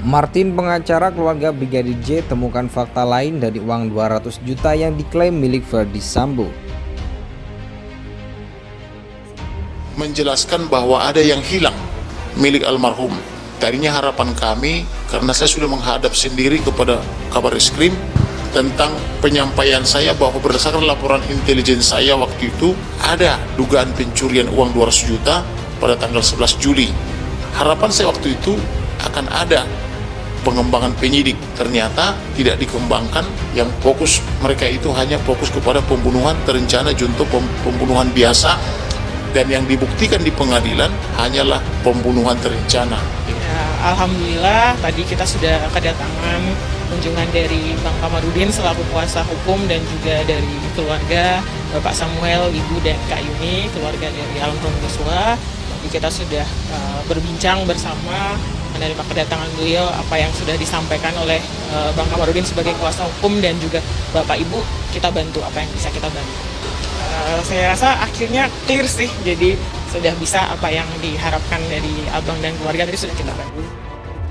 Martin, pengacara keluarga Brigadir J, temukan fakta lain dari uang 200 juta yang diklaim milik Ferdy Sambo. Menjelaskan bahwa ada yang hilang milik almarhum. Tadinya harapan kami, karena saya sudah menghadap sendiri kepada Kabareskrim tentang penyampaian saya bahwa berdasarkan laporan intelijen saya waktu itu ada dugaan pencurian uang 200 juta pada tanggal 11 Juli. Harapan saya waktu itu akan ada pengembangan penyidik, ternyata tidak dikembangkan. Yang fokus mereka itu hanya fokus kepada pembunuhan terencana junto pembunuhan biasa, dan yang dibuktikan di pengadilan hanyalah pembunuhan terencana. Ya, alhamdulillah tadi kita sudah kedatangan kunjungan dari Bang Kamarudin selaku kuasa hukum dan juga dari keluarga Bapak Samuel, Ibu dan Kak Yuni, keluarga dari almarhum Yosua. Jadi kita sudah berbincang bersama, menerima kedatangan beliau, apa yang sudah disampaikan oleh Bang Kamarudin sebagai kuasa hukum dan juga Bapak Ibu, kita bantu apa yang bisa kita bantu. Saya rasa akhirnya clear sih, jadi sudah bisa apa yang diharapkan dari abang dan keluarga tadi sudah kita bantu.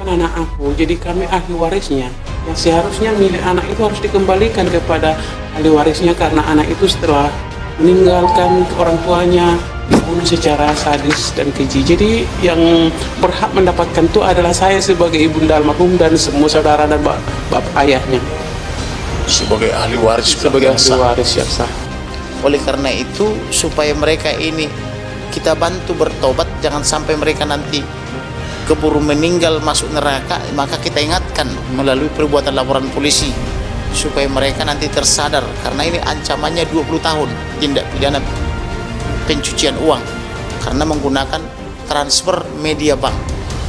Kan anak aku, jadi kami ahli warisnya. Yang seharusnya milik anak itu harus dikembalikan kepada ahli warisnya, karena anak itu setelah meninggalkan orang tuanya dibunuh secara sadis dan keji. Jadi yang berhak mendapatkan itu adalah saya sebagai ibunda almarhum dan semua saudara dan bapak ayahnya. Sebagai ahli waris, sebagai ahli waris yang sah. Oleh karena itu, supaya mereka ini kita bantu bertobat, jangan sampai mereka nanti keburu meninggal masuk neraka, maka kita ingatkan melalui perbuatan laporan polisi supaya mereka nanti tersadar, karena ini ancamannya 20 tahun tindak pidana pencucian uang karena menggunakan transfer media bank.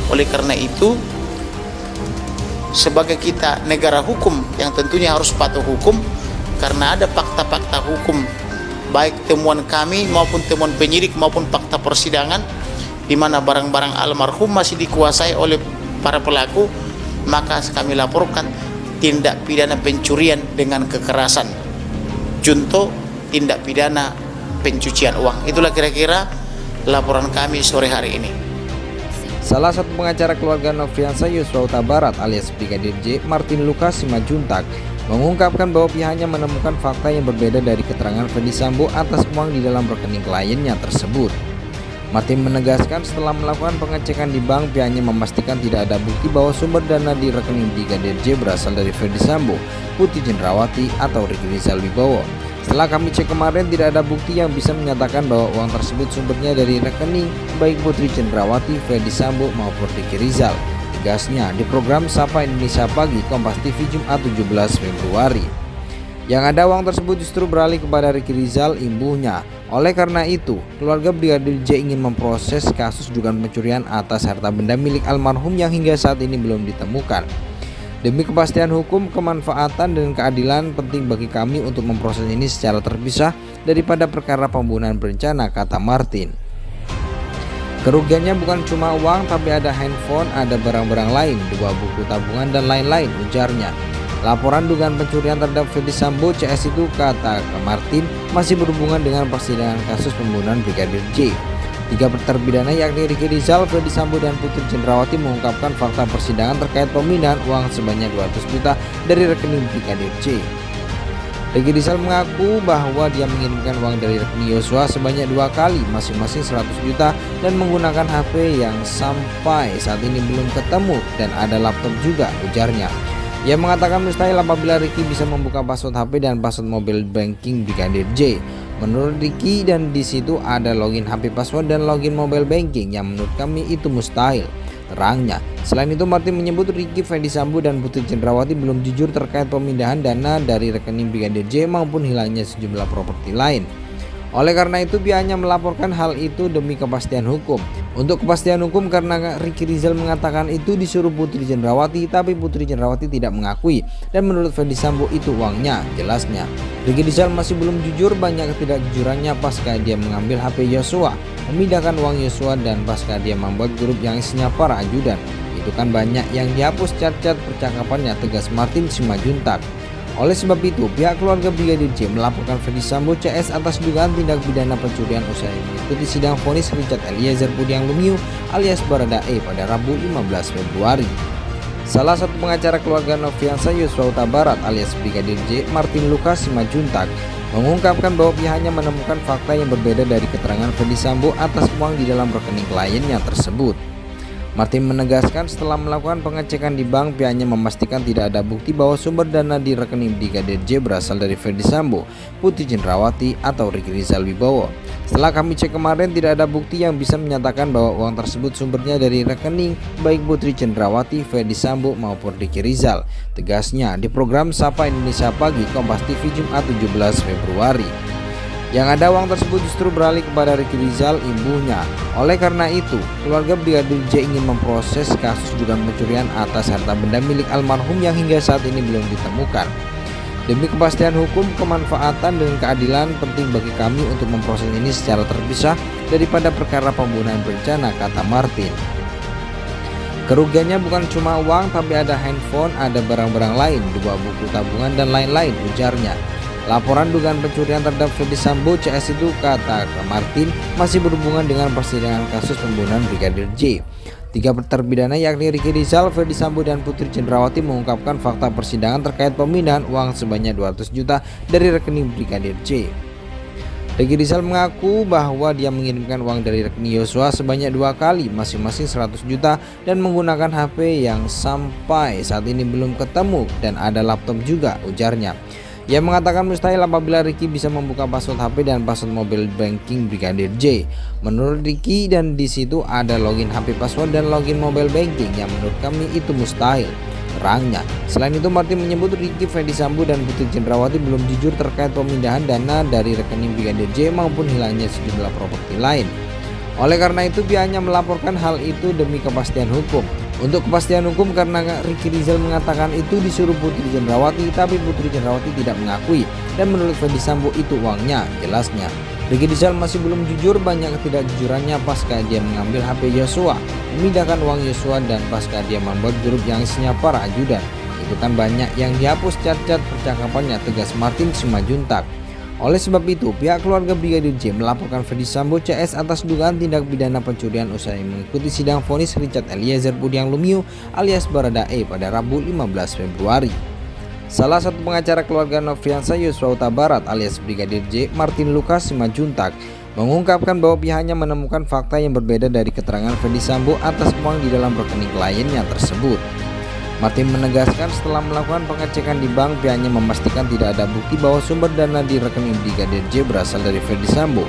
Oleh karena itu, sebagai kita negara hukum yang tentunya harus patuh hukum, karena ada fakta-fakta hukum baik temuan kami maupun temuan penyidik maupun fakta persidangan di mana barang-barang almarhum masih dikuasai oleh para pelaku, maka kami laporkan tindak pidana pencurian dengan kekerasan, junto tindak pidana pencucian uang. Itulah kira-kira laporan kami sore hari ini. Salah satu pengacara keluarga Nofriansah Yosua Huta Barat alias Brigadir J, Martin Lucas Simajuntak, mengungkapkan bahwa pihaknya menemukan fakta yang berbeda dari keterangan Ferdy Sambo atas uang di dalam rekening kliennya tersebut. Martin menegaskan setelah melakukan pengecekan di bank, pihaknya memastikan tidak ada bukti bahwa sumber dana di rekening Brigadir J berasal dari Ferdy Sambo, Putri Cendrawati atau Ricky Rizal Wibowo. Setelah kami cek kemarin, tidak ada bukti yang bisa menyatakan bahwa uang tersebut sumbernya dari rekening baik Putri Cendrawati, Ferdy Sambo maupun Ricky Rizal. Tegasnya di program Sapa Indonesia Pagi Kompas TV Jumat 17 Februari. Yang ada uang tersebut justru beralih kepada Ricky Rizal, ibunya. Oleh karena itu, keluarga Brigadir J ingin memproses kasus dugaan pencurian atas harta benda milik almarhum yang hingga saat ini belum ditemukan. Demi kepastian hukum, kemanfaatan dan keadilan penting bagi kami untuk memproses ini secara terpisah daripada perkara pembunuhan berencana, kata Martin. Kerugiannya bukan cuma uang, tapi ada handphone, ada barang-barang lain, 2 buku tabungan dan lain-lain, ujarnya. Laporan dugaan pencurian terhadap Ferdy Sambo CS itu, kata Martin, masih berhubungan dengan persidangan kasus pembunuhan Brigadir J. 3 terpidana yakni Ricky Rizal, Ferdy Sambo dan Putri Cendrawati mengungkapkan fakta persidangan terkait pemindahan uang sebanyak 200 juta dari rekening Brigadir J. Ricky Rizal mengaku bahwa dia mengirimkan uang dari rekening Yosua sebanyak 2 kali, masing-masing 100 juta dan menggunakan HP yang sampai saat ini belum ketemu dan ada laptop juga, ujarnya. Ia mengatakan mustahil apabila Ricky bisa membuka password HP dan password mobile banking Brigadir J. Menurut Ricky, dan di situ ada login HP password dan login mobile banking yang menurut kami itu mustahil, terangnya. Selain itu, Martin menyebut Ricky, Ferdy Sambo dan Putri Cendrawati belum jujur terkait pemindahan dana dari rekening Brigadir J maupun hilangnya sejumlah properti lain. Oleh karena itu, pihaknya melaporkan hal itu demi kepastian hukum. Untuk kepastian hukum, karena Ricky Rizal mengatakan itu disuruh Putri Cendrawati, tapi Putri Cendrawati tidak mengakui, dan menurut Ferdy Sambo itu uangnya, jelasnya. Ricky Rizal masih belum jujur, banyak ketidakjujurannya pasca dia mengambil HP Yosua, memindahkan uang Yosua, dan pasca dia membuat grup yang isinya para ajudan. Itu kan banyak yang dihapus cat-cat percakapannya, tegas Martin Simajuntak. Oleh sebab itu, pihak keluarga Brigadir J melaporkan Ferdy Sambo CS atas dugaan tindak pidana pencurian usai mengikuti sidang vonis Richard Eliezer Pudiang Lumiu alias Baradae pada Rabu 15 Februari. Salah satu pengacara keluarga Nofriansah Yosua Huta Barat alias Brigadir J, Martin Lucas Simanjuntak, mengungkapkan bahwa pihaknya menemukan fakta yang berbeda dari keterangan Ferdy Sambo atas uang di dalam rekening kliennya tersebut. Martin menegaskan setelah melakukan pengecekan di bank, pihaknya memastikan tidak ada bukti bahwa sumber dana di rekening Brigadir J berasal dari Ferdy Sambo, Putri Cendrawati, atau Ricky Rizal Wibowo. Setelah kami cek kemarin, tidak ada bukti yang bisa menyatakan bahwa uang tersebut sumbernya dari rekening baik Putri Cendrawati, Ferdy Sambo maupun Ricky Rizal, tegasnya di program Sapa Indonesia Pagi Kompas TV Jumat 17 Februari. Yang ada uang tersebut justru beralih kepada Ricky Rizal, ibunya. Oleh karena itu, keluarga Brigadir J ingin memproses kasus dugaan pencurian atas harta benda milik almarhum yang hingga saat ini belum ditemukan. Demi kepastian hukum, kemanfaatan dan keadilan penting bagi kami untuk memproses ini secara terpisah daripada perkara pembunuhan berencana, kata Martin. Kerugiannya bukan cuma uang, tapi ada handphone, ada barang-barang lain, 2 buku tabungan dan lain-lain, ujarnya. Laporan dugaan pencurian terhadap Ferdy Sambo CS itu, kata Martin, masih berhubungan dengan persidangan kasus pembunuhan Brigadir J. 3 terpidana yakni Ricky Rizal, Ferdy Sambo, dan Putri Cendrawati mengungkapkan fakta persidangan terkait pemindahan uang sebanyak 200 juta dari rekening Brigadir J. Ricky Rizal mengaku bahwa dia mengirimkan uang dari rekening Yosua sebanyak 2 kali, masing-masing 100 juta, dan menggunakan HP yang sampai saat ini belum ketemu, dan ada laptop juga, ujarnya. Ia mengatakan mustahil apabila Ricky bisa membuka password HP dan password mobile banking Brigadir J. Menurut Ricky, dan di situ ada login HP password dan login mobile banking yang menurut kami itu mustahil, terangnya. Selain itu, Martin menyebut Ricky, Ferdy Sambo, dan Putri Cendrawati belum jujur terkait pemindahan dana dari rekening Brigadir J maupun hilangnya sejumlah properti lain. Oleh karena itu, pihaknya melaporkan hal itu demi kepastian hukum. Untuk kepastian hukum, karena Ricky Rizal mengatakan itu disuruh Putri Cendrawati, tapi Putri Cendrawati tidak mengakui, dan menurut Ferdy Sambo itu uangnya, jelasnya. Ricky Rizal masih belum jujur, banyak ketidakjujurannya pasca dia mengambil HP Yosua, memindahkan uang Yosua, dan pasca dia membuat grup yang isinya para ajudan. Itu kan banyak yang dihapus cat-cat percakapannya, tegas Martin Simanjuntak. Oleh sebab itu, pihak keluarga Brigadir J melaporkan Ferdy Sambo CS atas dugaan tindak pidana pencurian usai mengikuti sidang vonis Richard Eliezer Budiang Lumiu alias Baradae pada Rabu 15 Februari. Salah satu pengacara keluarga Nofriansah Yosua Huta Barat alias Brigadir J, Martin Lucas Simanjuntak, mengungkapkan bahwa pihaknya menemukan fakta yang berbeda dari keterangan Ferdy Sambo atas uang di dalam rekening kliennya tersebut. Martin menegaskan setelah melakukan pengecekan di bank, pihaknya memastikan tidak ada bukti bahwa sumber dana di rekening Brigadir J berasal dari Ferdy Sambo,